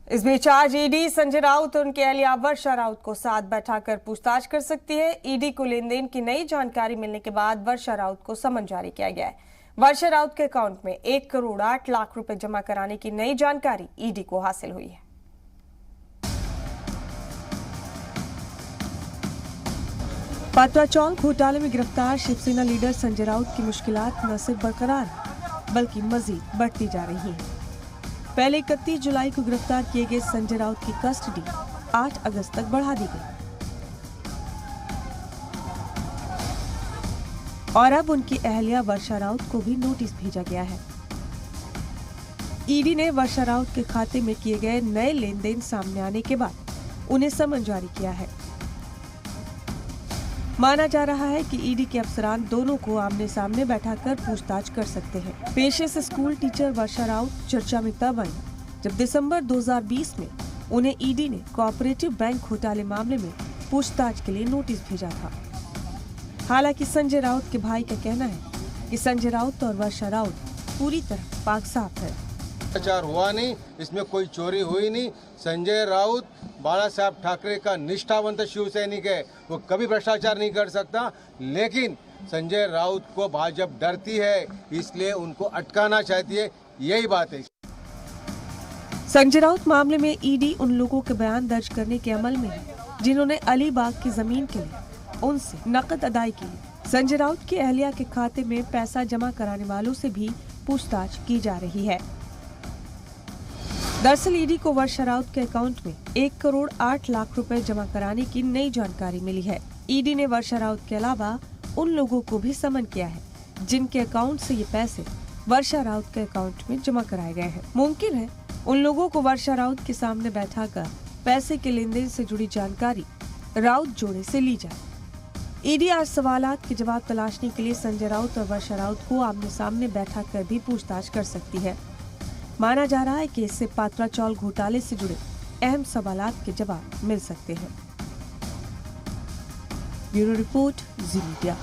इस बीच आज ईडी संजय राउत और उनकी अहलिया वर्षा राउत को साथ बैठाकर पूछताछ कर सकती है। ईडी को लेन देन की नई जानकारी मिलने के बाद वर्षा राउत को समन जारी किया गया है। वर्षा राउत के अकाउंट में 1 करोड़ 8 लाख रुपए जमा कराने की नई जानकारी ईडी को हासिल हुई है। पात्राचौल घोटाले में गिरफ्तार शिवसेना लीडर संजय राउत की मुश्किलात न सिर्फ बरकरार बल्कि मजीद बढ़ती जा रही है। पहले 31 जुलाई को गिरफ्तार किए गए संजय राउत की कस्टडी 8 अगस्त तक बढ़ा दी गई और अब उनकी अहलिया वर्षा राउत को भी नोटिस भेजा गया है। ईडी ने वर्षा राउत के खाते में किए गए नए लेन देन सामने आने के बाद उन्हें समन जारी किया है। माना जा रहा है कि ईडी के अफसरान दोनों को आमने सामने बैठाकर पूछताछ कर सकते हैं। पेशे से स्कूल टीचर वर्षा राउत चर्चा में तब आई जब दिसंबर 2020 में उन्हें ईडी ने कोऑपरेटिव बैंक घोटाले मामले में पूछताछ के लिए नोटिस भेजा था। हालांकि संजय राउत के भाई का कहना है कि संजय राउत और वर्षा राउत पूरी तरह पाक साफ है। भ्रष्टाचार हुआ नहीं, इसमें कोई चोरी हुई नहीं। संजय राउत बाला साहब ठाकरे का निष्ठावंत शिव सैनिक है, वो कभी भ्रष्टाचार नहीं कर सकता। लेकिन संजय राउत को भाजपा डरती है, इसलिए उनको अटकाना चाहती है, यही बात है। संजय राउत मामले में ईडी उन लोगों के बयान दर्ज करने के अमल में है जिन्होंने अलीबाग की जमीन के लिए उनसे नकद अदाई की। संजय राउत की अहलिया के खाते में पैसा जमा कराने वालों से भी पूछताछ की जा रही है। दरअसल ईडी को वर्षा राउत के अकाउंट में 1 करोड़ 8 लाख रुपए जमा कराने की नई जानकारी मिली है। ईडी ने वर्षा राउत के अलावा उन लोगों को भी समन किया है जिनके अकाउंट से ये पैसे वर्षा राउत के अकाउंट में जमा कराए गए हैं। मुमकिन है उन लोगों को वर्षा राउत के सामने बैठाकर पैसे के लेन देन से जुड़ी जानकारी राउत जोड़े से ली जाए। ईडी आज सवालात के जवाब तलाशने के लिए संजय राउत और वर्षा राउत को आमने सामने बैठाकर भी पूछताछ कर सकती है। माना जा रहा है कि इससे पात्राचौल घोटाले से जुड़े अहम सवालात के जवाब मिल सकते हैं। ब्यूरो रिपोर्ट, जी मीडिया।